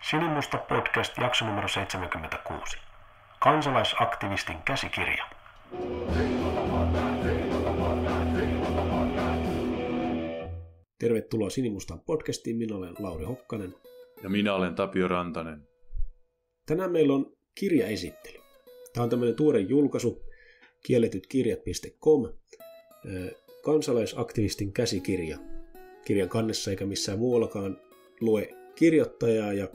Sinimusta podcast jakso numero 76. Kansalaisaktivistin käsikirja. Tervetuloa Sinimustan podcastiin. Minä olen Lauri Hokkanen. Ja minä olen Tapio Rantanen. Tänään meillä on kirjaesittely. Tämä on tämmöinen tuore julkaisu, kielletytkirjat.com. Kansalaisaktivistin käsikirja. Kirjan kannessa eikä missään muuallakaan lue kirjoittajaa, ja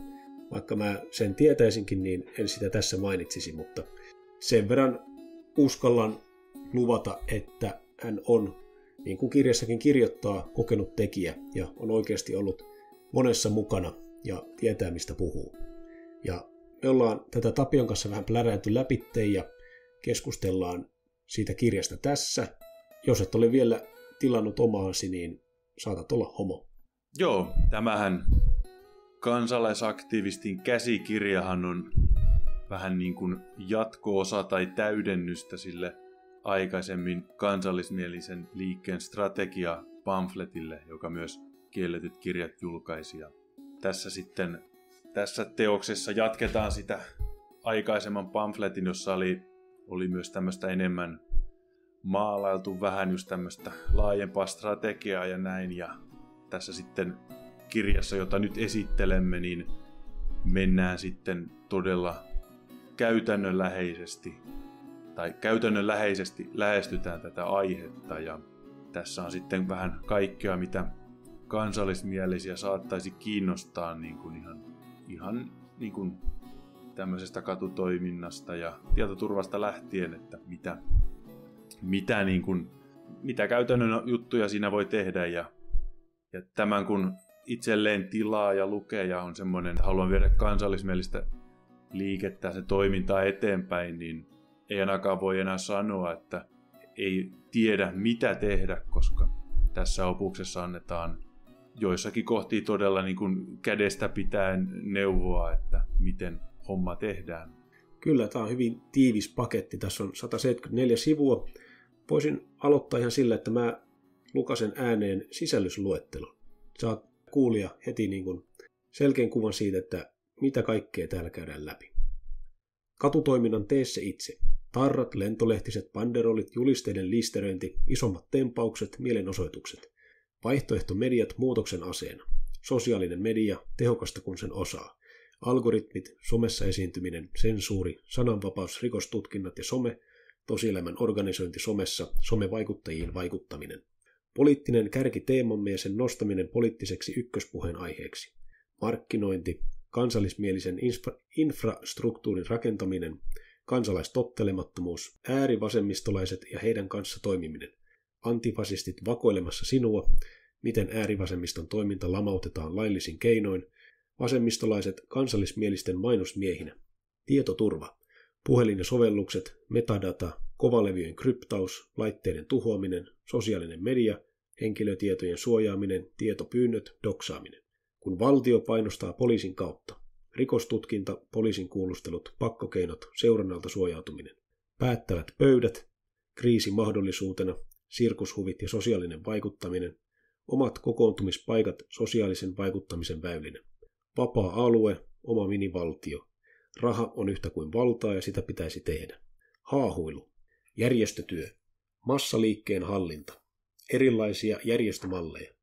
vaikka mä sen tietäisinkin, niin en sitä tässä mainitsisi, mutta sen verran uskallan luvata, että hän on, niin kuin kirjassakin kirjoittaa, kokenut tekijä ja on oikeasti ollut monessa mukana ja tietää, mistä puhuu. Ja me ollaan tätä Tapion kanssa vähän pläräilty läpitte ja keskustellaan siitä kirjasta tässä. Jos et ole vielä tilannut omaasi, niin saatat olla homo. Joo, tämähän kansalaisaktivistin käsikirjahan on vähän niin kuin jatko-osa tai täydennystä sille aikaisemmin kansallismielisen liikkeen strategia-pamfletille, joka myös Kielletyt kirjat julkaisi. Ja tässä teoksessa jatketaan sitä aikaisemman pamfletin, jossa oli myös tämmöistä enemmän maalailtu vähän just tämmöistä laajempaa strategiaa ja näin. Ja tässä sitten kirjassa, jota nyt esittelemme, niin mennään sitten todella käytännönläheisesti lähestytään tätä aihetta. Ja tässä on sitten vähän kaikkea, mitä kansallismielisiä saattaisi kiinnostaa niin kuin ihan niin kuin tämmöisestä katutoiminnasta ja tietoturvasta lähtien, että mitä käytännön juttuja siinä voi tehdä. Ja tämän kun itselleen tilaa ja lukee ja on semmoinen, että haluan viedä kansallismielistä liikettä ja se toimintaa eteenpäin, niin ei ainakaan voi enää sanoa, että ei tiedä mitä tehdä, koska tässä opuksessa annetaan joissakin kohtia todella niin kuin kädestä pitäen neuvoa, että miten homma tehdään. Kyllä, tämä on hyvin tiivis paketti. Tässä on 174 sivua. Voisin aloittaa ihan sillä, että mä lukasen ääneen sisällysluettelon. Saat kuulija heti niin kuin selkeän kuvan siitä, että mitä kaikkea täällä käydään läpi. Katutoiminnan tee se itse. Tarrat, lentolehtiset, banderolit, julisteiden listeröinti, isommat tempaukset, mielenosoitukset. Vaihtoehtomediat muutoksen aseena. Sosiaalinen media, tehokasta kun sen osaa. Algoritmit, somessa esiintyminen, sensuuri, sananvapaus, rikostutkinnat ja some, tosielämän organisointi somessa, somevaikuttajiin vaikuttaminen. Poliittinen kärkiteemamme ja sen nostaminen poliittiseksi ykköspuheen aiheeksi. Markkinointi, kansallismielisen infrastruktuurin rakentaminen, kansalaistottelemattomuus, äärivasemmistolaiset ja heidän kanssa toimiminen. Antifasistit vakoilemassa sinua, miten äärivasemmiston toiminta lamautetaan laillisin keinoin, vasemmistolaiset kansallismielisten mainosmiehinä, tietoturva, puhelin ja sovellukset, metadata, kovalevyjen kryptaus, laitteiden tuhoaminen, sosiaalinen media, henkilötietojen suojaaminen, tietopyynnöt, doksaaminen. Kun valtio painostaa poliisin kautta, rikostutkinta, poliisin kuulustelut, pakkokeinot, seurannalta suojautuminen, päättävät pöydät, kriisi mahdollisuutena, sirkushuvit ja sosiaalinen vaikuttaminen, omat kokoontumispaikat sosiaalisen vaikuttamisen väylinä, vapaa alue, oma minivaltio, raha on yhtä kuin valtaa ja sitä pitäisi tehdä, haahuilu, järjestötyö, massaliikkeen hallinta, erilaisia järjestömalleja,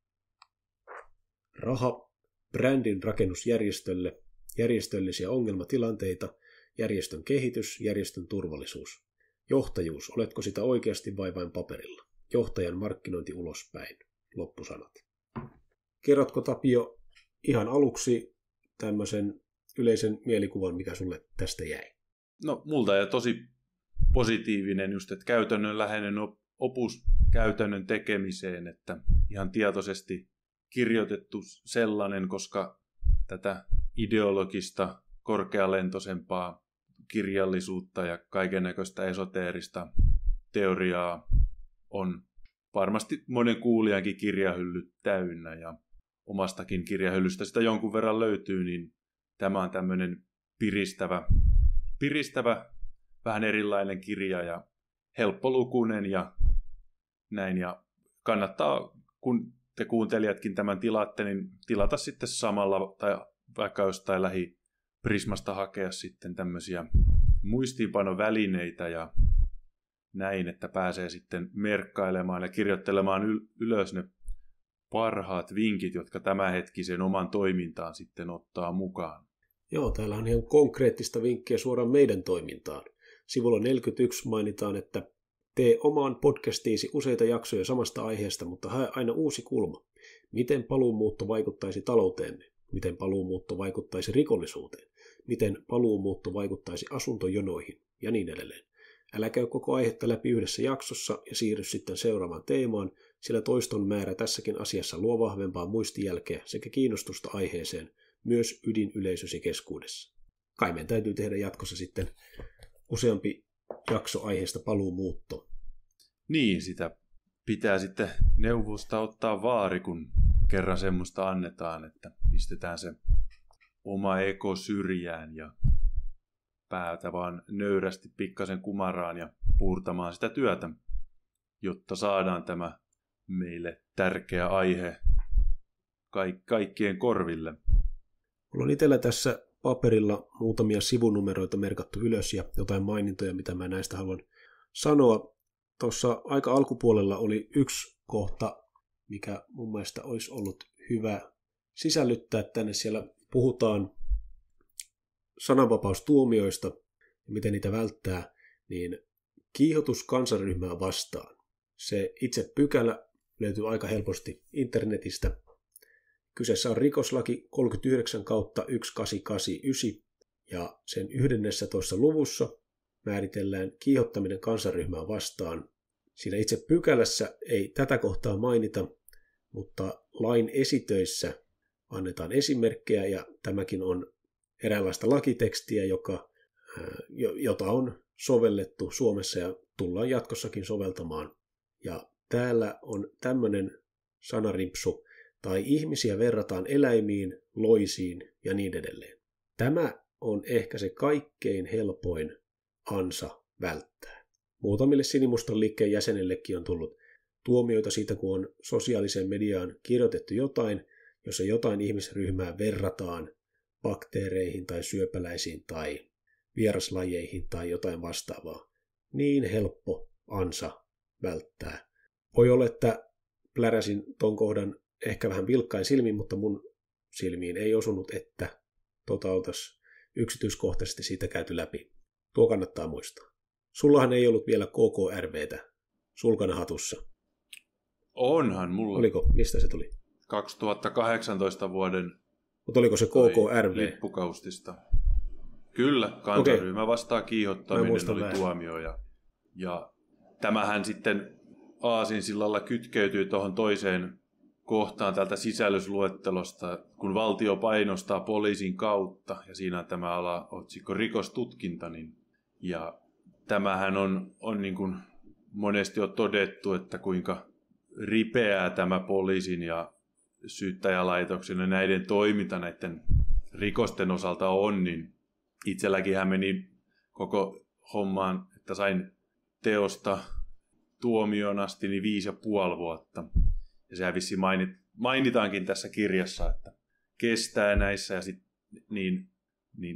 raha, brändin rakennus järjestölle, järjestöllisiä ongelmatilanteita, järjestön kehitys, järjestön turvallisuus, johtajuus, oletko sitä oikeasti vai vain paperilla, johtajan markkinointi ulospäin, loppusanat. Kerrotko Tapio ihan aluksi tämmöisen yleisen mielikuvan, mikä sulle tästä jäi? No multa jäi tosi positiivinen just, että käytännönläheinen opus käytännön tekemiseen, että ihan tietoisesti kirjoitettu sellainen, koska tätä ideologista, korkealentoisempaa kirjallisuutta ja kaikennäköistä esoteerista teoriaa on varmasti monen kuulijankin kirjahyllyt täynnä ja omastakin kirjahyllystä sitä jonkun verran löytyy, niin tämä on tämmöinen piristävä, vähän erilainen kirja ja helppolukuinen ja näin. Ja kannattaa, kun te kuuntelijatkin tämän tilaatte, niin tilata sitten samalla tai vaikka jostain Prismasta hakea sitten tämmöisiä muistiinpanovälineitä ja näin, että pääsee sitten merkkailemaan ja kirjoittelemaan ylös ne parhaat vinkit, jotka tämänhetkiseen oman toimintaan sitten ottaa mukaan. Joo, täällä on ihan konkreettista vinkkiä suoraan meidän toimintaan. Sivulla 41 mainitaan, että tee omaan podcastiisi useita jaksoja samasta aiheesta, mutta hae aina uusi kulma. Miten paluumuutto vaikuttaisi talouteemme? Miten paluumuutto vaikuttaisi rikollisuuteen? Miten paluumuutto vaikuttaisi asuntojonoihin? Ja niin edelleen. Älä käy koko aihetta läpi yhdessä jaksossa ja siirry sitten seuraavaan teemaan, sillä toiston määrä tässäkin asiassa luo vahvempaa muistijälkeä sekä kiinnostusta aiheeseen myös ydinyleisösi keskuudessa. Kai meidän täytyy tehdä jatkossa sitten useampi jakso aiheesta paluumuutto. Niin, sitä pitää sitten neuvosta ottaa vaari, kun kerran semmoista annetaan, että pistetään se oma ego syrjään ja päätä vaan nöyrästi pikkasen kumaraan ja puurtamaan sitä työtä, jotta saadaan tämä meille tärkeä aihe kaikkien korville. Mulla on itsellä tässä paperilla muutamia sivunumeroita merkattu ylös ja jotain mainintoja, mitä mä näistä haluan sanoa. Tuossa aika alkupuolella oli yksi kohta, mikä mun mielestä olisi ollut hyvä sisällyttää tänne. Siellä puhutaan sananvapaustuomioista ja miten niitä välttää, niin kiihotus kansanryhmää vastaan. Se itse pykälä löytyy aika helposti internetistä. Kyseessä on rikoslaki 39/1889 ja sen 11. luvussa määritellään kiihottaminen kansanryhmää vastaan. Siinä itse pykälässä ei tätä kohtaa mainita, mutta lain esitöissä annetaan esimerkkejä ja tämäkin on eräänlaista lakitekstiä, jota on sovellettu Suomessa ja tullaan jatkossakin soveltamaan. Ja täällä on tämmöinen sanarimpsu, tai ihmisiä verrataan eläimiin, loisiin ja niin edelleen. Tämä on ehkä se kaikkein helpoin ansa välttää. Muutamille Sinimustan liikkeen jäsenillekin on tullut tuomioita siitä, kun on sosiaaliseen mediaan kirjoitettu jotain, jossa jotain ihmisryhmää verrataan bakteereihin tai syöpäläisiin tai vieraslajeihin tai jotain vastaavaa. Niin helppo ansa välttää. Voi olla, että pläräsin ton kohdan ehkä vähän vilkkain silmin, mutta mun silmiin ei osunut, että oltaisiin yksityiskohtaisesti siitä käyty läpi. Tuo kannattaa muistaa. Sullahan ei ollut vielä KKRVtä sulkana hatussa. Onhan mulla. Oliko? Mistä se tuli? 2018 vuoden. Mutta oliko se KKRV? Lippukaustista. Kyllä, kansanryhmä vastaa kiihottaminen oli tuomio. Ja tämähän sitten aasinsillalla kytkeytyy tuohon toiseen kohtaan tältä sisällysluettelosta, kun valtio painostaa poliisin kautta, ja siinä on tämä alaotsikko rikostutkinta, ja tämähän on niin kuin monesti on todettu, että kuinka ripeää tämä poliisin ja syyttäjälaitoksen ja näiden toiminta näiden rikosten osalta on, niin itselläkin hän meni koko hommaan, että sain teosta tuomioon asti niin 5,5 vuotta. Ja sehän vissiin mainitaankin tässä kirjassa, että kestää näissä. Ja niin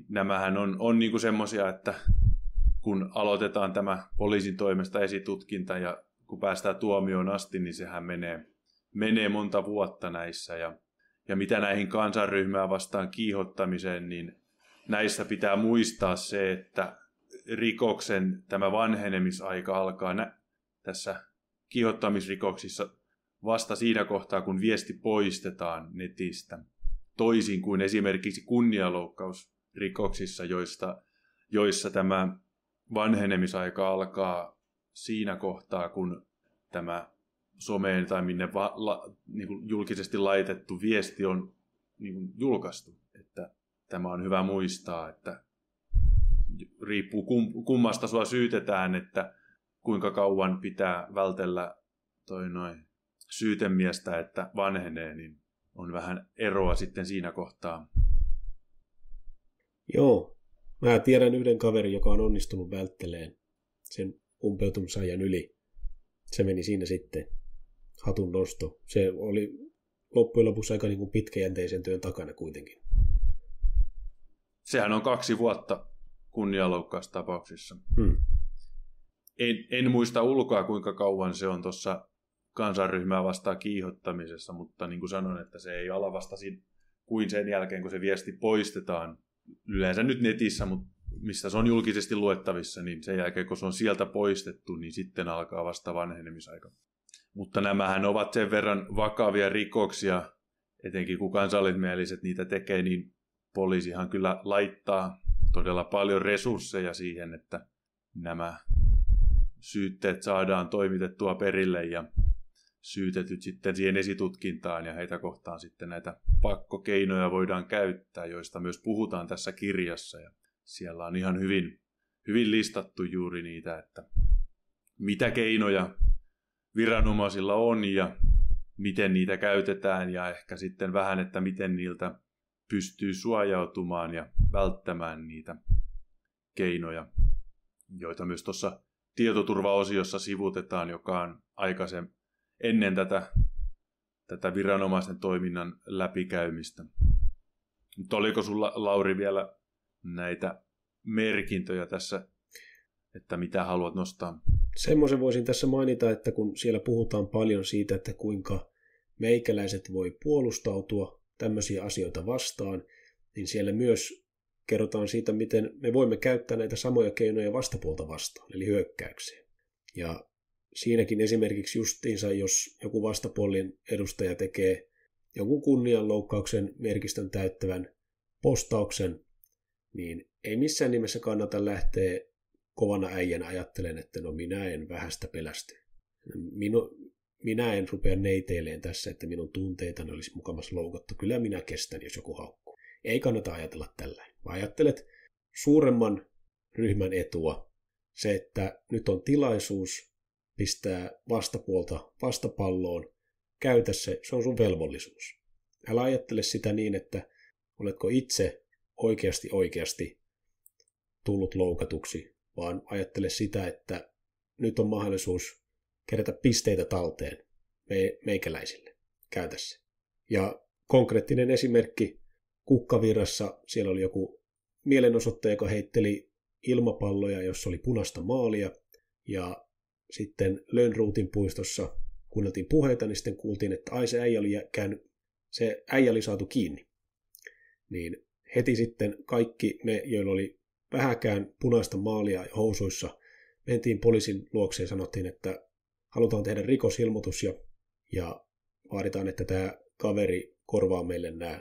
nämähän on niinku semmoisia, että kun aloitetaan tämä poliisin toimesta esitutkinta ja kun päästään tuomioon asti, niin sehän menee monta vuotta näissä. Ja mitä näihin kansanryhmää vastaan kiihottamiseen, niin näissä pitää muistaa se, että rikoksen tämä vanhenemisaika alkaa tässä kiihottamisrikoksissa vasta siinä kohtaa, kun viesti poistetaan netistä. Toisin kuin esimerkiksi kunnianloukkausrikoksissa, joissa tämä vanhenemisaika alkaa siinä kohtaa, kun tämä someen tai minne niin kuin julkisesti laitettu viesti on niin kuin julkaistu. Että tämä on hyvä muistaa, että riippuu kummasta sua syytetään, että kuinka kauan pitää vältellä syytemiestä, että vanhenee, niin on vähän eroa sitten siinä kohtaa. Joo, mä tiedän yhden kaverin, joka on onnistunut vältteleen sen umpeutumisajan yli. Se meni siinä sitten hatun nosto. Se oli loppujen lopuksi aika niin kuin pitkäjänteisen työn takana kuitenkin. sehän on 2 vuotta kunnianloukkaustapauksissa. En muista ulkoa, kuinka kauan se on tuossa kansanryhmää vastaan kiihottamisessa, mutta niin kuin sanoin, että se ei ala vasta kuin sen jälkeen, kun se viesti poistetaan. Yleensä nyt netissä, mutta mistä se on julkisesti luettavissa, niin sen jälkeen, kun se on sieltä poistettu, niin sitten alkaa vasta vanhenemisaika. Mutta nämähän ovat sen verran vakavia rikoksia, etenkin kun kansallismieliset niitä tekee, niin poliisihan kyllä laittaa todella paljon resursseja siihen, että nämä syytteet saadaan toimitettua perille ja syytetyt sitten siihen esitutkintaan ja heitä kohtaan sitten näitä pakkokeinoja voidaan käyttää, joista myös puhutaan tässä kirjassa. Ja siellä on ihan hyvin listattu juuri niitä, että mitä keinoja viranomaisilla on ja miten niitä käytetään ja ehkä sitten vähän, että miten niiltä pystyy suojautumaan ja välttämään niitä keinoja, joita myös tuossa tietoturvaosiossa sivutetaan, joka on aikaisemmin ennen tätä viranomaisten toiminnan läpikäymistä. Mutta oliko sulla, Lauri, vielä näitä merkintöjä tässä, että mitä haluat nostaa? Semmoisen voisin tässä mainita, että kun siellä puhutaan paljon siitä, että kuinka meikäläiset voi puolustautua tämmöisiä asioita vastaan, niin siellä myös kerrotaan siitä, miten me voimme käyttää näitä samoja keinoja vastapuolta vastaan, eli hyökkäykseen. Ja siinäkin esimerkiksi justiinsa, jos joku vastapuolin edustaja tekee jonkun kunnianloukkauksen merkistön täyttävän postauksen, niin ei missään nimessä kannata lähteä kovana äijänä ajattelen, että no minä en vähästä pelästy. Minä en rupea neiteilemään tässä, että minun tunteitani olisi mukamassa loukattu. Kyllä minä kestän, jos joku haukkuu. Ei kannata ajatella tällä. Vaan ajattelet suuremman ryhmän etua. Se, että nyt on tilaisuus pistää vastapuolta vastapalloon. Käytä se on sun velvollisuus. Älä ajattele sitä niin, että oletko itse oikeasti tullut loukatuksi, vaan ajattele sitä, että nyt on mahdollisuus kerätä pisteitä talteen meikäläisille. Käytä se. Ja konkreettinen esimerkki Kukkavirrassa, siellä oli joku mielenosoittaja, joka heitteli ilmapalloja, jossa oli punaista maalia, ja sitten Lönnruutin puistossa kuunneltiin puheita, niin sitten kuultiin, että se äijä oli saatu kiinni. Niin heti sitten kaikki me, joilla oli vähäkään punaista maalia housuissa, mentiin poliisin luokse ja sanottiin, että halutaan tehdä rikosilmoitus ja vaaditaan, että tämä kaveri korvaa meille nämä,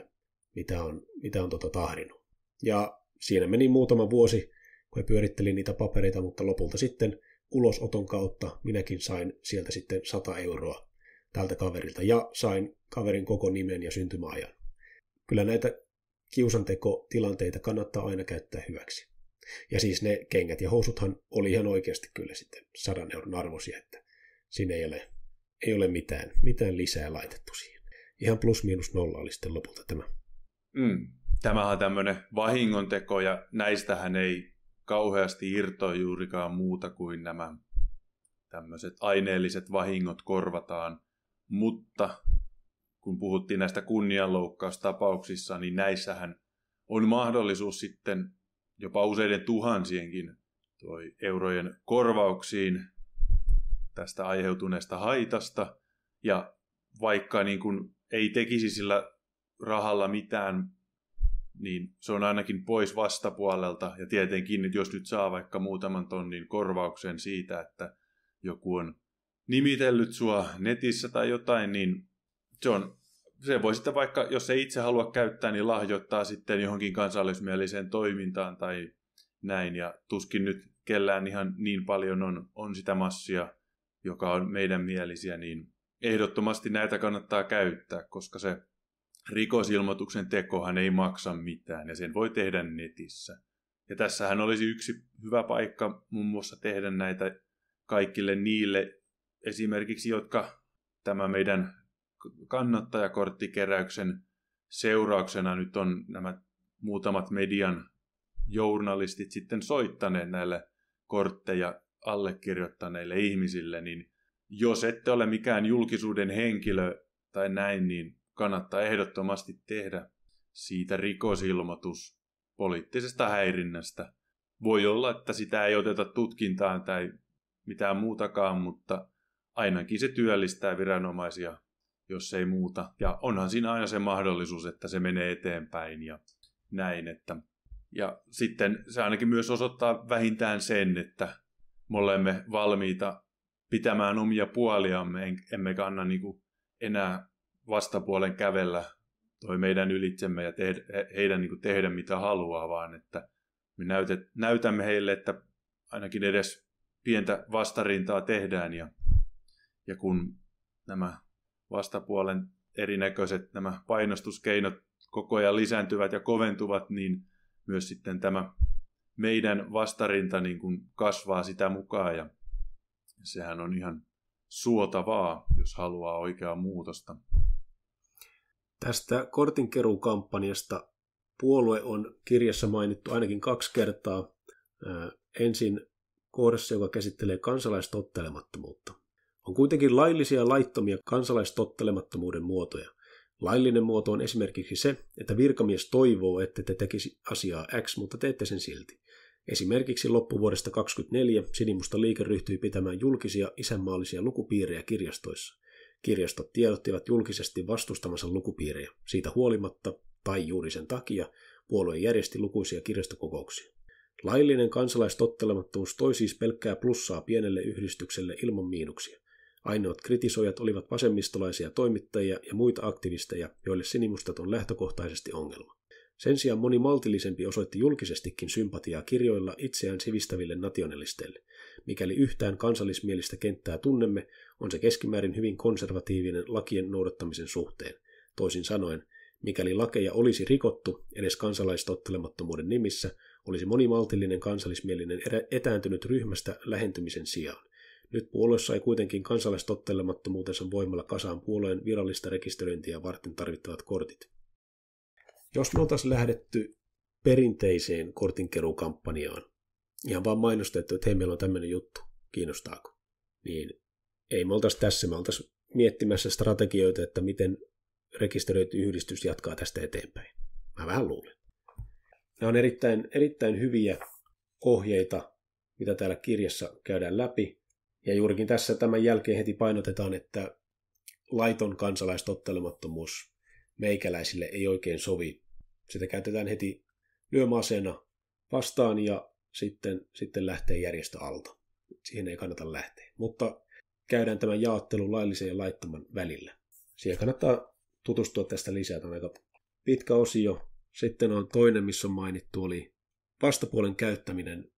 mitä on tahdinut. Ja siinä meni muutama vuosi, kun he pyöritteli niitä papereita, mutta lopulta sitten ulosoton kautta minäkin sain sieltä sitten 100 euroa tältä kaverilta ja sain kaverin koko nimen ja syntymäajan. Kyllä näitä kiusantekotilanteita kannattaa aina käyttää hyväksi. Ja siis ne kengät ja housuthan oli ihan oikeasti kyllä sitten 100 euron arvoisia, että siinä ei ole mitään lisää laitettu siihen. Ihan plus miinus nolla oli sitten lopulta tämä. Tämähän on tämmöinen vahingonteko ja näistähän ei kauheasti irtoa juurikaan muuta kuin nämä tämmöiset aineelliset vahingot korvataan. Mutta kun puhuttiin näistä kunnianloukkaustapauksissa, niin näissähän on mahdollisuus sitten jopa useiden tuhansienkin eurojen korvauksiin tästä aiheutuneesta haitasta. Ja vaikka niin kuin ei tekisi sillä rahalla mitään, niin se on ainakin pois vastapuolelta. Ja tietenkin, jos nyt saa vaikka muutaman tonnin korvauksen siitä, että joku on nimitellyt sua netissä tai jotain, niin se voi sitten vaikka, jos ei itse halua käyttää, niin lahjoittaa sitten johonkin kansallismieliseen toimintaan tai näin. Ja tuskin nyt kellään ihan niin paljon on sitä massia, joka on meidän mielisiä, niin ehdottomasti näitä kannattaa käyttää, koska se rikosilmoituksen tekohan ei maksa mitään ja sen voi tehdä netissä. Ja tässähän olisi yksi hyvä paikka muun muassa tehdä näitä kaikille niille esimerkiksi, jotka tämä meidän kannattajakorttikeräyksen seurauksena nyt on nämä muutamat median journalistit sitten soittaneet näille kortteja allekirjoittaneille ihmisille, niin jos ette ole mikään julkisuuden henkilö tai näin, niin kannattaa ehdottomasti tehdä siitä rikosilmoitus. poliittisesta häirinnästä. Voi olla, että sitä ei oteta tutkintaan tai mitään muutakaan, mutta ainakin se työllistää viranomaisia, jos ei muuta. Ja onhan siinä aina se mahdollisuus, että se menee eteenpäin ja näin. Ja sitten se ainakin myös osoittaa vähintään sen, että me olemme valmiita pitämään omia puoliamme, emmekä anna enää vastapuolen kävellä toi meidän ylitsemme ja heidän tehdä mitä haluaa, vaan että me näytämme heille, että ainakin edes pientä vastarintaa tehdään. Ja kun nämä vastapuolen erinäköiset nämä painostuskeinot koko ajan lisääntyvät ja koventuvat, niin myös sitten tämä meidän vastarinta niin kuin kasvaa sitä mukaan. Ja sehän on ihan suotavaa, jos haluaa oikeaa muutosta. Tästä kortinkeruukampanjasta puolue on kirjassa mainittu ainakin 2 kertaa. Ensin kohdassa, joka käsittelee kansalaistottelemattomuutta. On kuitenkin laillisia ja laittomia kansalaistottelemattomuuden muotoja. Laillinen muoto on esimerkiksi se, että virkamies toivoo, että te tekisi asiaa X, mutta teette sen silti. Esimerkiksi loppuvuodesta 2024 Sinimusta liike ryhtyi pitämään julkisia isänmaallisia lukupiirejä kirjastoissa. Kirjastot tiedottivat julkisesti vastustamansa lukupiirejä. Siitä huolimatta, tai juuri sen takia, puolue järjesti lukuisia kirjastokokouksia. Laillinen kansalaistottelemattomuus toi siis pelkkää plussaa pienelle yhdistykselle ilman miinuksia. Ainoat kritisoijat olivat vasemmistolaisia toimittajia ja muita aktivisteja, joille sinimustat on lähtökohtaisesti ongelma. Sen sijaan moni maltillisempi osoitti julkisestikin sympatiaa kirjoilla itseään sivistäville nationalisteille. Mikäli yhtään kansallismielistä kenttää tunnemme, on se keskimäärin hyvin konservatiivinen lakien noudattamisen suhteen. Toisin sanoen, mikäli lakeja olisi rikottu edes kansalaistottelemattomuuden nimissä, olisi moni maltillinen kansallismielinen etääntynyt ryhmästä lähentymisen sijaan. Nyt puolue sai kuitenkin kansalaistottelemattomuutensa voimalla kasaan puolueen virallista rekisteröintiä varten tarvittavat kortit. Jos me oltaisiin lähdetty perinteiseen kortinkeruukampanjaan, ihan vaan mainostettu, että hei, meillä on tämmöinen juttu, kiinnostaako, niin ei me oltaisiin tässä, me oltaisiin miettimässä strategioita, että miten rekisteröity yhdistys jatkaa tästä eteenpäin. Mä vähän luulen. Nämä on erittäin hyviä ohjeita, mitä täällä kirjassa käydään läpi. Ja juurikin tässä tämän jälkeen heti painotetaan, että laiton kansalaistottelemattomuus meikäläisille ei oikein sovi. Sitä käytetään heti lyömäaseena vastaan ja sitten lähtee järjestö alta. Siihen ei kannata lähteä. Mutta käydään tämän jaottelun laillisen ja laittoman välillä. Siihen kannattaa tutustua tästä lisää. Tämä on aika pitkä osio. Sitten on toinen, missä on mainittu, oli vastapuolen käyttäminen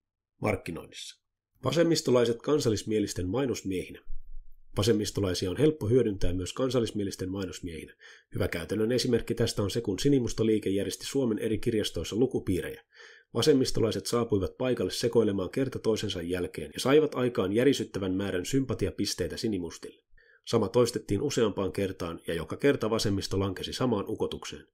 markkinoinnissa. Vasemmistolaiset kansallismielisten mainosmiehinä. Vasemmistolaisia on helppo hyödyntää myös kansallismielisten mainosmiehinä. Hyvä käytännön esimerkki tästä on se, kun Sinimusta liike järjesti Suomen eri kirjastoissa lukupiirejä. Vasemmistolaiset saapuivat paikalle sekoilemaan kerta toisensa jälkeen ja saivat aikaan järisyttävän määrän sympatiapisteitä sinimustille. Sama toistettiin useampaan kertaan ja joka kerta vasemmisto lankesi samaan ukotukseen.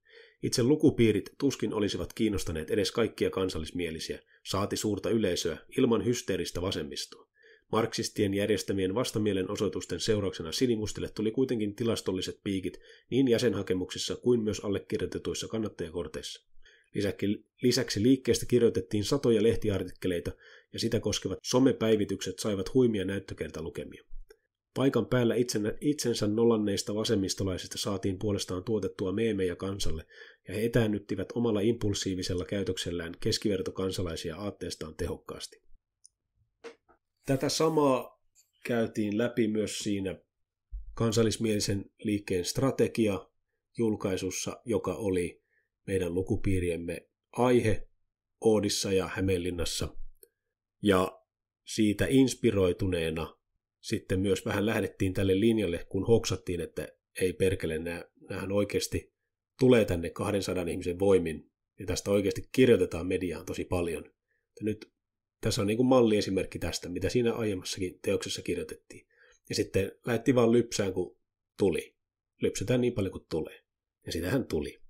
Itse lukupiirit tuskin olisivat kiinnostaneet edes kaikkia kansallismielisiä, saati suurta yleisöä, ilman hysteeristä vasemmistoa. Marksistien järjestämien vastamielenosoitusten seurauksena sinimustille tuli kuitenkin tilastolliset piikit niin jäsenhakemuksissa kuin myös allekirjoitetuissa kannattajakorteissa. Lisäksi liikkeestä kirjoitettiin satoja lehtiartikkeleita ja sitä koskevat somepäivitykset saivat huimia näyttökertalukemia. Paikan päällä itsensä nollanneista vasemmistolaisista saatiin puolestaan tuotettua meemejä kansalle, ja he etäännyttivät omalla impulsiivisella käytöksellään keskivertokansalaisia aatteestaan tehokkaasti. Tätä samaa käytiin läpi myös siinä kansallismielisen liikkeen strategia-julkaisussa, joka oli meidän lukupiiriemme aihe Oodissa ja Hämeenlinnassa. Ja siitä inspiroituneena sitten myös vähän lähdettiin tälle linjalle, kun hoksattiin, että ei perkele, näähän oikeasti tulee tänne 200 ihmisen voimin, ja tästä oikeasti kirjoitetaan mediaan tosi paljon. Ja nyt tässä on niin kuin malliesimerkki tästä, mitä siinä aiemmassakin teoksessa kirjoitettiin. Ja sitten lähdettiin vaan lypsään, kun tuli. Lypsetään niin paljon kuin tulee. Ja sitähän tuli.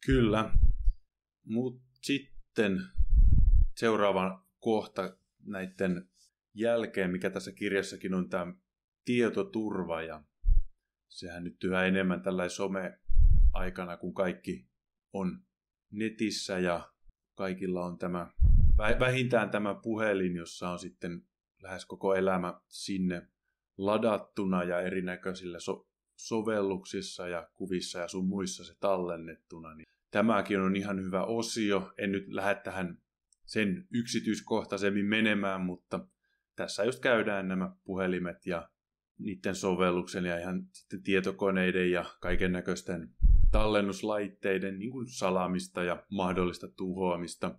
Kyllä. Mutta sitten seuraava kohta näiden jälkeen, mikä tässä kirjassakin on tämä tietoturva, ja sehän nyt yhä enemmän tällainen some-aikana, kun kaikki on netissä ja kaikilla on tämä vähintään tämä puhelin, jossa on sitten lähes koko elämä sinne ladattuna ja erinäköisillä sovelluksissa ja kuvissa ja sun muissa se tallennettuna. Niin tämäkin on ihan hyvä osio. En nyt lähde tähän sen yksityiskohtaisemmin menemään, mutta tässä just käydään nämä puhelimet ja niiden sovelluksen ja ihan sitten tietokoneiden ja kaiken näköisten tallennuslaitteiden niin kuin salaamista ja mahdollista tuhoamista,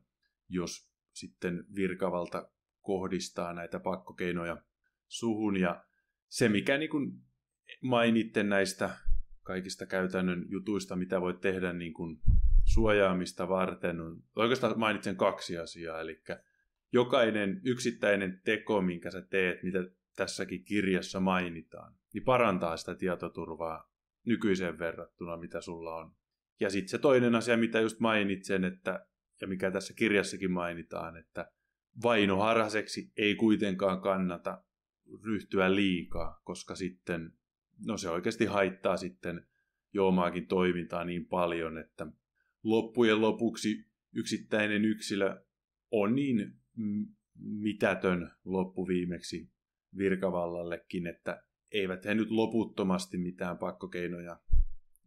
jos sitten virkavalta kohdistaa näitä pakkokeinoja suhun. Ja se, mikä niin kuin mainitte näistä kaikista käytännön jutuista, mitä voit tehdä niin kuin suojaamista varten, on oikeastaan mainitsen 2 asiaa. Eli jokainen yksittäinen teko, minkä sä teet, mitä tässäkin kirjassa mainitaan, niin parantaa sitä tietoturvaa nykyiseen verrattuna, mitä sulla on. Ja sitten se toinen asia, mitä just mainitsen, ja mikä tässä kirjassakin mainitaan, että vainoharhaseksi ei kuitenkaan kannata ryhtyä liikaa, koska sitten, se oikeasti haittaa sitten jo omaakin toimintaa niin paljon, että loppujen lopuksi yksittäinen yksilö on niin mitätön loppuviimeksi virkavalallekin, että eivät he nyt loputtomasti mitään pakkokeinoja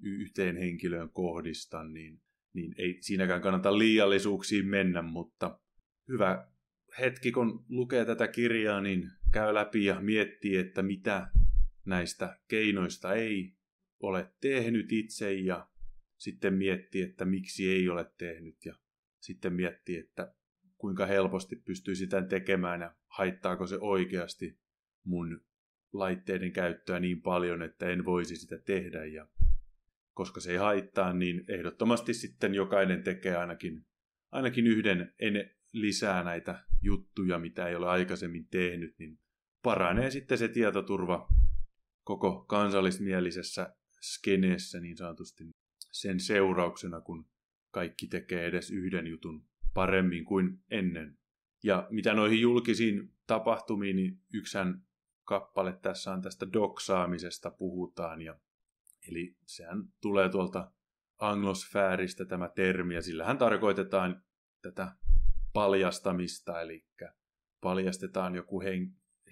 yhteen henkilöön kohdista, niin ei siinäkään kannata liiallisuuksiin mennä, mutta hyvä hetki, kun lukee tätä kirjaa, niin käy läpi ja miettii, että mitä näistä keinoista ei ole tehnyt itse ja sitten miettii, että miksi ei ole tehnyt ja sitten miettii, että kuinka helposti pystyy sitä tekemään ja haittaako se oikeasti mun laitteiden käyttöä niin paljon, että en voisi sitä tehdä. Ja koska se ei haittaa, niin ehdottomasti sitten jokainen tekee ainakin yhden lisää näitä juttuja, mitä ei ole aikaisemmin tehnyt, niin paranee sitten se tietoturva koko kansallismielisessä skeneessä niin sanotusti sen seurauksena, kun kaikki tekee edes yhden jutun paremmin kuin ennen. Ja mitä noihin julkisiin tapahtumiin, niin yksän kappale tässä on tästä doksaamisesta puhutaan. Eli sehän tulee tuolta anglosfääristä tämä termi, ja sillähän tarkoitetaan tätä paljastamista, eli paljastetaan joku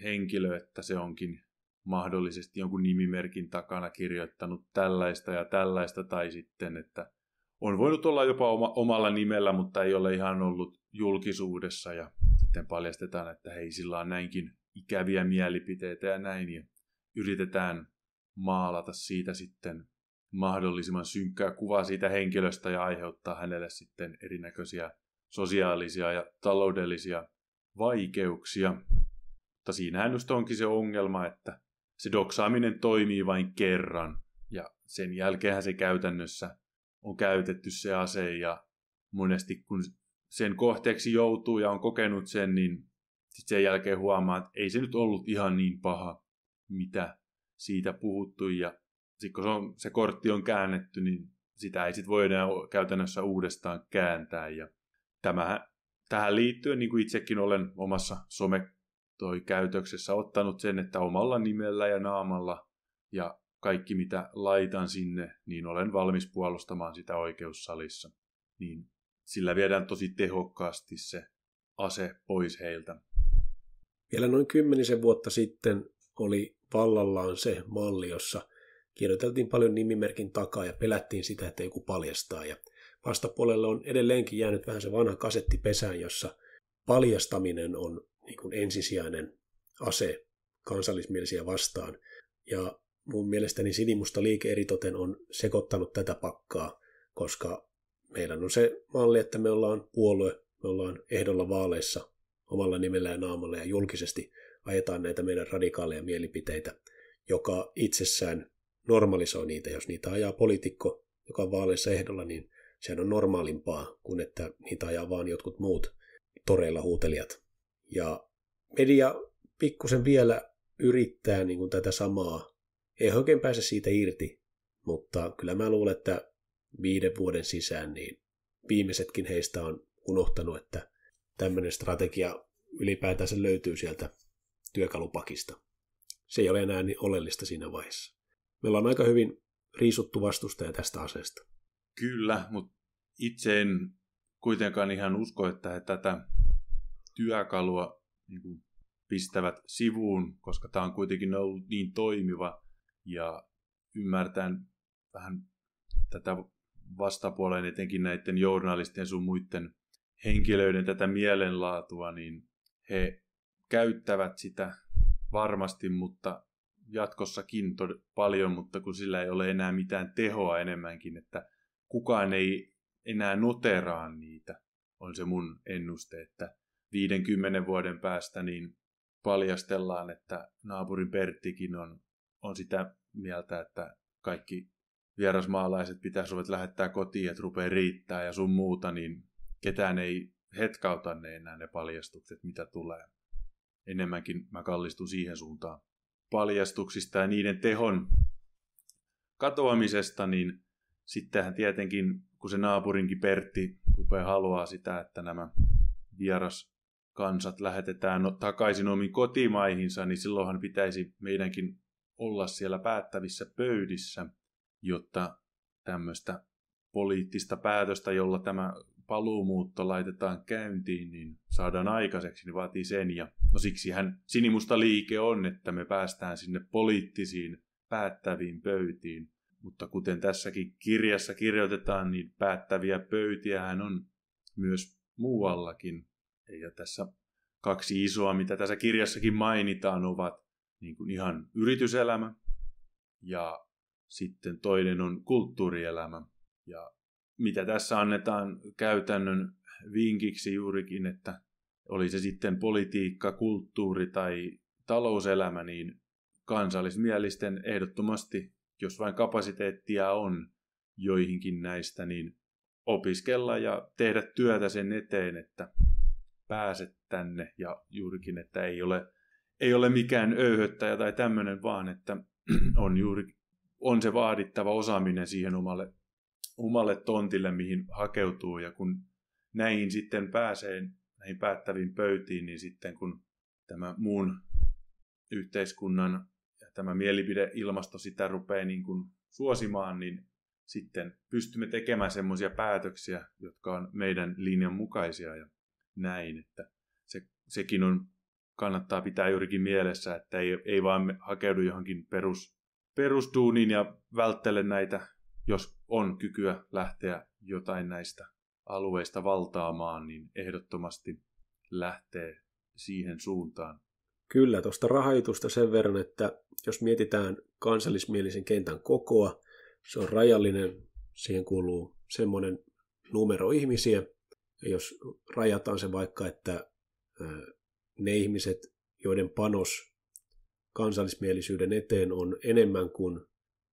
henkilö, että se onkin mahdollisesti jonkun nimimerkin takana kirjoittanut tällaista ja tällaista, tai sitten, että on voinut olla jopa omalla nimellä, mutta ei ole ihan ollut julkisuudessa, ja sitten paljastetaan, että hei, sillä on näinkin ikäviä mielipiteitä ja näin, ja yritetään maalata siitä sitten mahdollisimman synkkää kuvaa siitä henkilöstä ja aiheuttaa hänelle sitten erinäköisiä sosiaalisia ja taloudellisia vaikeuksia. Mutta siinähän just onkin se ongelma, että se doksaaminen toimii vain kerran ja sen jälkeenhän se käytännössä on käytetty se ase ja monesti kun sen kohteeksi joutuu ja on kokenut sen, niin sitten sen jälkeen huomaa, että ei se nyt ollut ihan niin paha, mitä siitä puhuttu, ja sitten kun se kortti on käännetty, niin sitä ei sitten voi enää käytännössä uudestaan kääntää. Ja tähän liittyen, niin kuin itsekin olen omassa käytöksessä ottanut sen, että omalla nimellä ja naamalla ja kaikki mitä laitan sinne, niin olen valmis puolustamaan sitä oikeussalissa. Niin sillä viedään tosi tehokkaasti se ase pois heiltä. Vielä noin 10 vuotta sitten oli vallallaan se malli, jossa kirjoiteltiin paljon nimimerkin takaa ja pelättiin sitä, että joku paljastaa. Ja vastapuolelle on edelleenkin jäänyt vähän se vanha kasetti pesään, jossa paljastaminen on niin kuin ensisijainen ase kansallismielisiä vastaan. Ja mun mielestäni Sinimusta liike eritoten on sekoittanut tätä pakkaa, koska meillä on se malli, että me ollaan puolue, me ollaan ehdolla vaaleissa omalla nimellä ja naamalla ja julkisesti ajetaan näitä meidän radikaaleja mielipiteitä, joka itsessään normalisoi niitä. Jos niitä ajaa poliitikko, joka on vaaleissa ehdolla, niin sehän on normaalimpaa kuin että niitä ajaa vaan jotkut muut toreilla huutelijat. Ja media pikkusen vielä yrittää niin kuin tätä samaa. Ei oikein pääse siitä irti, mutta kyllä mä luulen, että 5 vuoden sisään niin viimeisetkin heistä on unohtanut, että tämmöinen strategia ylipäätänsä löytyy sieltä työkalupakista. Se ei ole enää niin oleellista siinä vaiheessa. Meillä on aika hyvin riisuttu vastustaja tästä aseesta. Kyllä, mutta itse en kuitenkaan ihan usko, että he tätä työkalua niin kuin pistävät sivuun, koska tämä on kuitenkin ollut niin toimiva ja ymmärtäen vähän tätä vastapuoleen, etenkin näiden journalistien sun muiden henkilöiden tätä mielenlaatua, niin he käyttävät sitä varmasti, mutta jatkossakin paljon, mutta kun sillä ei ole enää mitään tehoa enemmänkin, että kukaan ei enää noteraa niitä, on se mun ennuste, että 50 vuoden päästä niin paljastellaan, että naapurin Perttikin on sitä mieltä, että kaikki vierasmaalaiset pitäisi ruveta lähettää kotiin, että rupeaa riittää ja sun muuta, niin ketään ei hetkauta ne paljastukset, mitä tulee. Enemmänkin mä kallistun siihen suuntaan paljastuksista ja niiden tehon katoamisesta, niin sittenhän tietenkin, kun se naapurinkin Pertti rupeaa haluaa sitä, että nämä vieraskansat lähetetään takaisin omiin kotimaihinsa, niin silloinhan pitäisi meidänkin olla siellä päättävissä pöydissä, jotta tämmöistä poliittista päätöstä, jolla tämä paluumuutto laitetaan käyntiin, niin saadaan aikaiseksi, niin vaatii sen. Ja no siksihän sinimusta liike on, että me päästään sinne poliittisiin päättäviin pöytiin. Mutta kuten tässäkin kirjassa kirjoitetaan, niin päättäviä pöytiähän on myös muuallakin. Ja tässä 2 isoa, mitä tässä kirjassakin mainitaan, ovat niin kuin ihan yrityselämä ja sitten toinen on kulttuurielämä. Ja mitä tässä annetaan käytännön vinkiksi juurikin, että oli se sitten politiikka, kulttuuri tai talouselämä, niin kansallismielisten ehdottomasti, jos vain kapasiteettia on joihinkin näistä, niin opiskella ja tehdä työtä sen eteen, että pääset tänne ja juurikin, että ei ole mikään öyhöttäjä tai tämmöinen, vaan että on se vaadittava osaaminen siihen omalle tontille, mihin hakeutuu, ja kun näihin sitten pääsee näihin päättäviin pöytiin, niin sitten kun tämä muun yhteiskunnan ja tämä mielipideilmasto sitä rupeaa niin kuin suosimaan, niin sitten pystymme tekemään semmoisia päätöksiä, jotka on meidän linjan mukaisia ja näin, että sekin kannattaa pitää juurikin mielessä, että ei vaan hakeudu johonkin perusduuniin ja välttele näitä, jos on kykyä lähteä jotain näistä alueista valtaamaan, niin ehdottomasti lähtee siihen suuntaan. Kyllä, tuosta rahajutusta sen verran, että jos mietitään kansallismielisen kentän kokoa, se on rajallinen, siihen kuuluu semmoinen numero ihmisiä, ja jos rajataan se vaikka, että ne ihmiset, joiden panos kansallismielisyyden eteen on enemmän kuin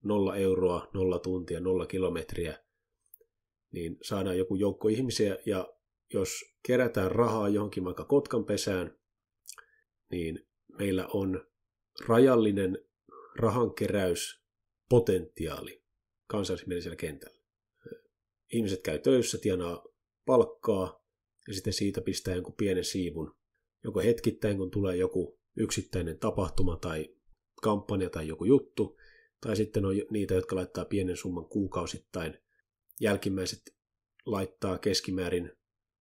0 euroa, 0 tuntia, 0 kilometriä, niin saadaan joku joukko ihmisiä, ja jos kerätään rahaa johonkin vaikka kotkanpesään, niin meillä on rajallinen rahankeräyspotentiaali kansallismielisellä kentällä. Ihmiset käy töissä, tienaa palkkaa, ja sitten siitä pistää jonkun pienen siivun. Joko hetkittäin, kun tulee joku yksittäinen tapahtuma tai kampanja tai joku juttu, tai sitten on niitä, jotka laittaa pienen summan kuukausittain. Jälkimmäiset laittaa keskimäärin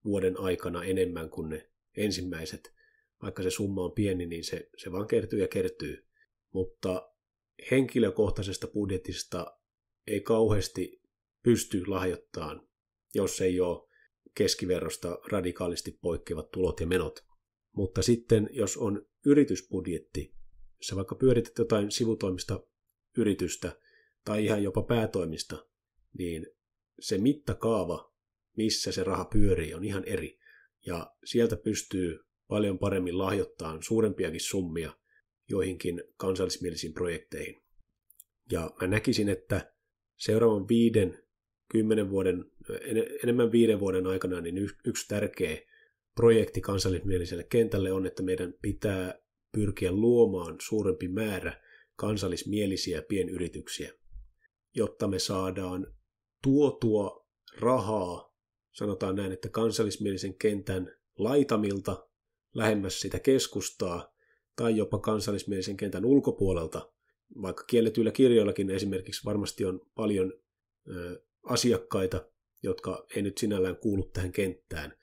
vuoden aikana enemmän kuin ne ensimmäiset. Vaikka se summa on pieni, niin se vaan kertyy ja kertyy. Mutta henkilökohtaisesta budjetista ei kauheasti pysty lahjoittamaan, jos ei ole keskiverrosta radikaalisti poikkeavat tulot ja menot. Mutta sitten, jos on yritysbudjetti, jos vaikka pyörität jotain sivutoimista yritystä tai ihan jopa päätoimista, niin se mittakaava, missä se raha pyörii, on ihan eri. Ja sieltä pystyy paljon paremmin lahjoittamaan suurempiakin summia joihinkin kansallismielisiin projekteihin. Ja mä näkisin, että seuraavan 5-10 vuoden, enemmän 5 vuoden aikana, niin yksi tärkeä projekti kansallismieliselle kentälle on, että meidän pitää pyrkiä luomaan suurempi määrä kansallismielisiä pienyrityksiä, jotta me saadaan tuotua rahaa, sanotaan näin, että kansallismielisen kentän laitamilta lähemmäs sitä keskustaa tai jopa kansallismielisen kentän ulkopuolelta, vaikka kielletyillä kirjoillakin esimerkiksi varmasti on paljon asiakkaita, jotka ei nyt sinällään kuulu tähän kenttään,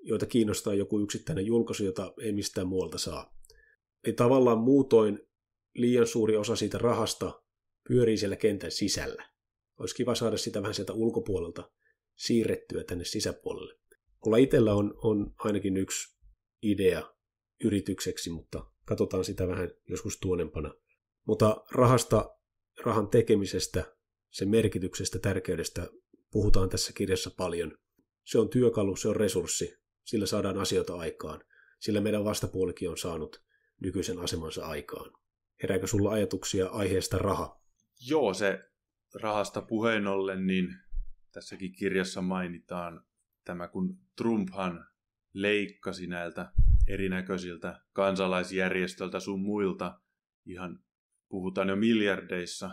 joita kiinnostaa joku yksittäinen julkaisu, jota ei mistään muualta saa. Eli tavallaan muutoin liian suuri osa siitä rahasta pyörii siellä kentän sisällä. Olisi kiva saada sitä vähän sieltä ulkopuolelta siirrettyä tänne sisäpuolelle. Mulla itsellä on ainakin yksi idea yritykseksi, mutta katsotaan sitä vähän joskus tuonempana. Mutta rahan tekemisestä, sen merkityksestä, tärkeydestä puhutaan tässä kirjassa paljon. Se on työkalu, se on resurssi, sillä saadaan asioita aikaan. Sillä meidän vastapuolikin on saanut nykyisen asemansa aikaan. Herääkö sulla ajatuksia aiheesta raha? Joo, se rahasta puheen ollen, niin tässäkin kirjassa mainitaan tämä, kun Trumphan leikkasi näiltä erinäköisiltä kansalaisjärjestöltä sun muilta, ihan puhutaan jo miljardeissa,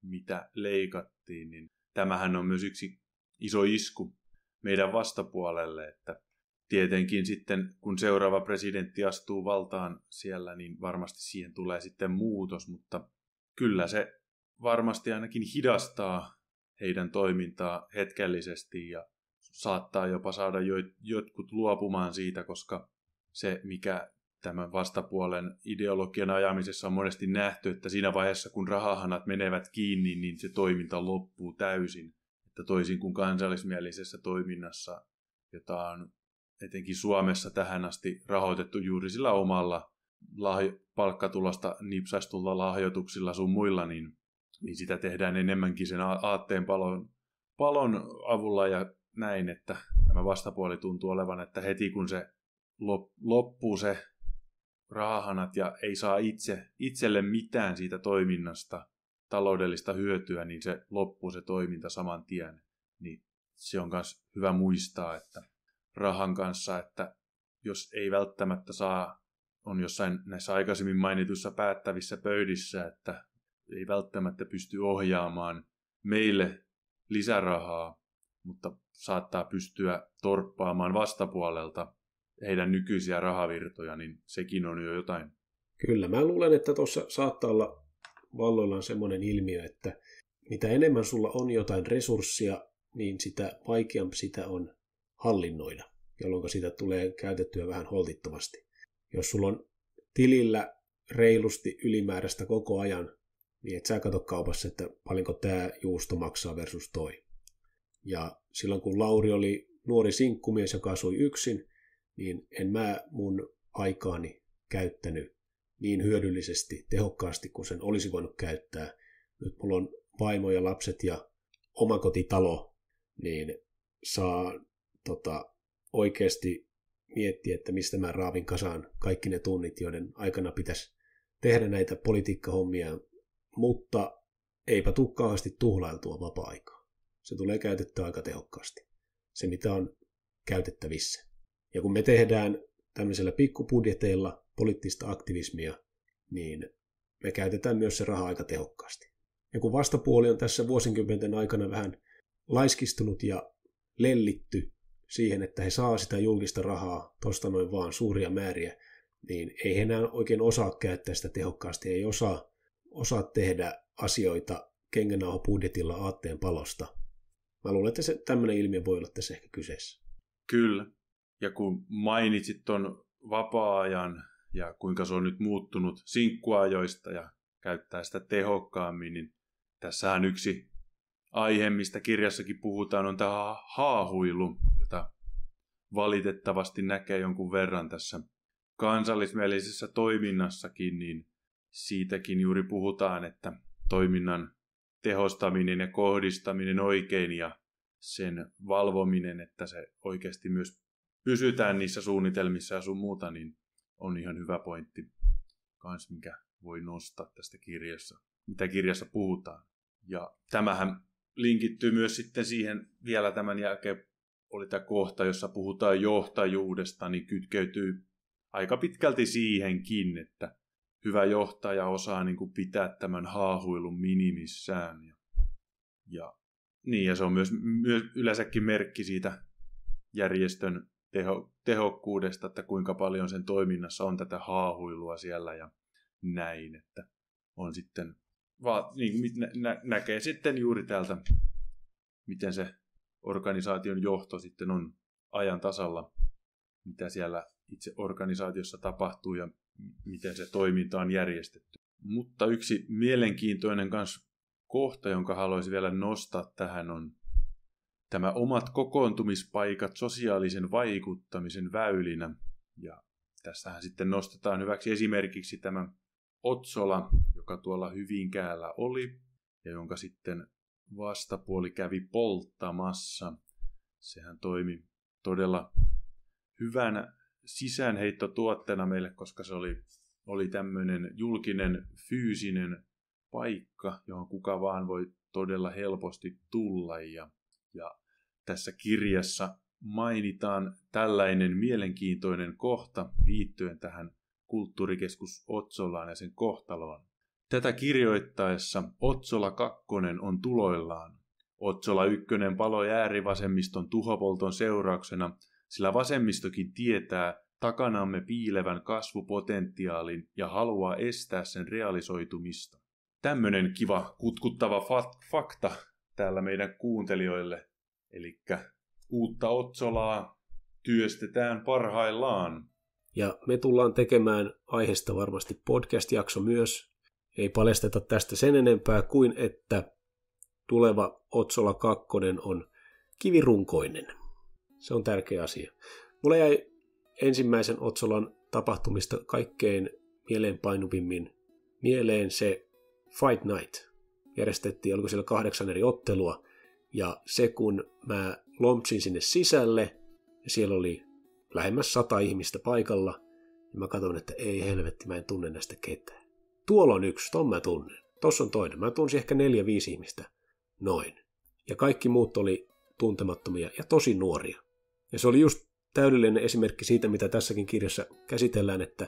mitä leikattiin, niin tämähän on myös yksi iso isku meidän vastapuolelle, että tietenkin sitten, kun seuraava presidentti astuu valtaan siellä, niin varmasti siihen tulee sitten muutos, mutta kyllä se varmasti ainakin hidastaa heidän toimintaa hetkellisesti ja saattaa jopa saada jotkut luopumaan siitä, koska se, mikä tämän vastapuolen ideologian ajamisessa on monesti nähty, että siinä vaiheessa, kun rahahanat menevät kiinni, niin se toiminta loppuu täysin. Että toisin kuin kansallismielisessä toiminnassa, jota on etenkin Suomessa tähän asti rahoitettu juuri sillä omalla palkkatulosta nipsaistulla lahjoituksilla sun muilla, niin sitä tehdään enemmänkin sen aatteen palon avulla ja näin, että tämä vastapuoli tuntuu olevan, että heti kun se loppuu se rahahanat ja ei saa itselle mitään siitä toiminnasta taloudellista hyötyä, niin se loppuu se toiminta saman tien. Niin se on myös hyvä muistaa, että rahan kanssa, että jos ei välttämättä saa, on jossain näissä aikaisemmin mainituissa päättävissä pöydissä, että ei välttämättä pysty ohjaamaan meille lisärahaa, mutta saattaa pystyä torppaamaan vastapuolelta heidän nykyisiä rahavirtoja, niin sekin on jo jotain. Kyllä, mä luulen, että tuossa saattaa olla valloillaan semmoinen ilmiö, että mitä enemmän sulla on jotain resurssia, niin sitä vaikeampi sitä on hallinnoida, jolloin sitä tulee käytettyä vähän holtittomasti. Jos sulla on tilillä reilusti ylimääräistä koko ajan, niin et sä katso kaupassa, että paljonko tämä juusto maksaa versus toi. Ja silloin kun Lauri oli nuori sinkkumies, joka asui yksin, niin en mä mun aikaani käyttänyt niin hyödyllisesti, tehokkaasti kuin sen olisi voinut käyttää. Nyt mulla on vaimo ja lapset ja omakotitalo, niin saa oikeasti miettiä, että mistä mä raavin kasaan kaikki ne tunnit, joiden aikana pitäisi tehdä näitä politiikkahommia, mutta eipä tule kauheasti tuhlailtua vapaa-aikaa. Se tulee käytettyä aika tehokkaasti. Se, mitä on käytettävissä. Ja kun me tehdään tämmöisellä pikkubudjeteilla poliittista aktivismia, niin me käytetään myös se raha aika tehokkaasti. Ja kun vastapuoli on tässä vuosikymmenten aikana vähän laiskistunut ja lellitty siihen, että he saa sitä julkista rahaa tuosta noin vaan suuria määriä, niin ei he enää oikein osaa käyttää sitä tehokkaasti, ei osaa tehdä asioita kengänauhabudjetilla aatteen palosta. Mä luulen, että tämmöinen ilmiö voi olla tässä ehkä kyseessä. Kyllä. Ja kun mainitsit ton vapaa-ajan ja kuinka se on nyt muuttunut sinkkuajoista ja käyttää sitä tehokkaammin, niin tässähän yksi aihe, mistä kirjassakin puhutaan, on tämä haahuilu, jota valitettavasti näkee jonkun verran tässä kansallismielisessä toiminnassakin, niin siitäkin juuri puhutaan, että toiminnan tehostaminen ja kohdistaminen oikein ja sen valvominen, että se oikeasti myös pysytään niissä suunnitelmissa ja sun muuta, niin on ihan hyvä pointti kans, mikä voi nostaa tästä kirjassa, mitä kirjassa puhutaan. Ja tämähän linkittyy myös sitten siihen, vielä tämän jälkeen oli tämä kohta, jossa puhutaan johtajuudesta, niin kytkeytyy aika pitkälti siihenkin, että hyvä johtaja osaa niin kuin pitää tämän haahuilun minimissään. Ja se on myös yleensäkin merkki siitä järjestön tehokkuudesta, että kuinka paljon sen toiminnassa on tätä haahuilua siellä ja näin, että on sitten, niin näkee sitten juuri täältä, miten se organisaation johto sitten on ajan tasalla, mitä siellä itse organisaatiossa tapahtuu ja miten se toiminta on järjestetty. Mutta yksi mielenkiintoinen kohta, jonka haluaisin vielä nostaa tähän, on tämä omat kokoontumispaikat sosiaalisen vaikuttamisen väylinä. Ja tässähän sitten nostetaan hyväksi esimerkiksi tämä Otsola, joka tuolla Hyvinkäällä oli ja jonka sitten vastapuoli kävi polttamassa. Sehän toimi todella hyvänä sisäänheittotuotteena meille, koska se oli tämmöinen julkinen fyysinen paikka, johon kuka vaan voi todella helposti tulla. Ja tässä kirjassa mainitaan tällainen mielenkiintoinen kohta liittyen tähän Kulttuurikeskus Otsolaan ja sen kohtaloon. Tätä kirjoittaessa Otsola 2 on tuloillaan. Otsola 1 paloi äärivasemmiston tuhopolton seurauksena, sillä vasemmistokin tietää takanamme piilevän kasvupotentiaalin ja haluaa estää sen realisoitumista. Tämmöinen kiva, kutkuttava fakta täällä meidän kuuntelijoille. Elikkä uutta Otsolaa työstetään parhaillaan. Ja me tullaan tekemään aiheesta varmasti podcast-jakso myös. Ei paljasteta tästä sen enempää kuin, että tuleva Otsola 2 on kivirunkoinen. Se on tärkeä asia. Mulle jäi ensimmäisen Otsolan tapahtumista kaikkein mieleenpainuvimmin mieleen se Fight Night. Järjestettiin, oliko siellä 8 eri ottelua, ja se kun mä lompsin sinne sisälle, ja siellä oli lähemmäs 100 ihmistä paikalla, ja mä katsoin, että ei helvetti, mä en tunne näistä ketään. Tuolla on yksi, ton mä tunnen. Tossa on toinen. Mä tunsin ehkä 4-5 ihmistä. Noin. Ja kaikki muut oli tuntemattomia ja tosi nuoria. Ja se oli just täydellinen esimerkki siitä, mitä tässäkin kirjassa käsitellään, että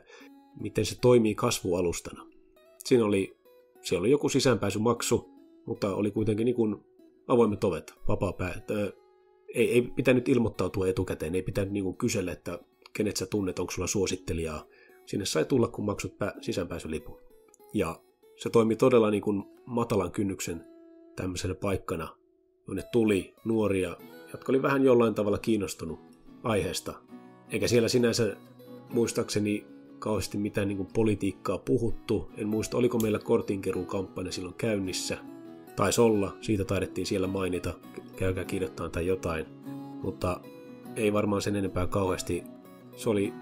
miten se toimii kasvualustana. Siellä oli joku sisäänpääsymaksu, mutta oli kuitenkin niin kuin avoimet ovet, vapaa pää. Ei pitänyt ilmoittautua etukäteen, ei pitänyt niin kuin kysellä, että kenet sä tunnet, onko sulla suosittelijaa. Sinne sai tulla, kun maksut sisäänpääsylipun. Ja se toimi todella niin kuin matalan kynnyksen tämmöisenä paikkana, jonne tuli nuoria, jotka oli vähän jollain tavalla kiinnostunut aiheesta. Eikä siellä sinänsä muistaakseni kauheasti mitään niin kuin politiikkaa puhuttu. En muista, oliko meillä kortinkeruun kampanja silloin käynnissä. Taisi olla, siitä taidettiin siellä mainita, käykää kirjoittaa tai jotain. Mutta ei varmaan sen enempää kauheasti. Se oli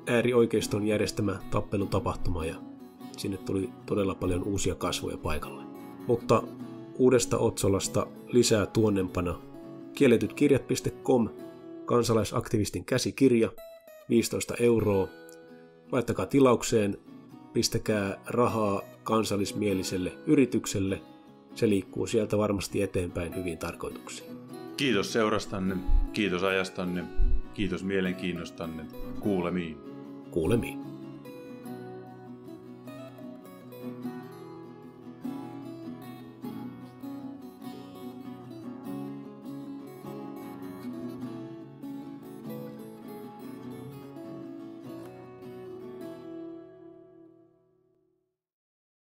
äärioikeiston järjestämä tappelutapahtuma ja sinne tuli todella paljon uusia kasvoja paikalle. Mutta uudesta Otsolasta lisää tuonnempana kielletytkirjat.com, kansalaisaktivistin käsikirja, 15 €. Laittakaa tilaukseen, pistäkää rahaa kansallismieliselle yritykselle. Se liikkuu sieltä varmasti eteenpäin hyvin tarkoituksiin. Kiitos seurastanne, kiitos ajastanne, kiitos mielenkiinnostanne. Kuulemiin. Kuulemiin.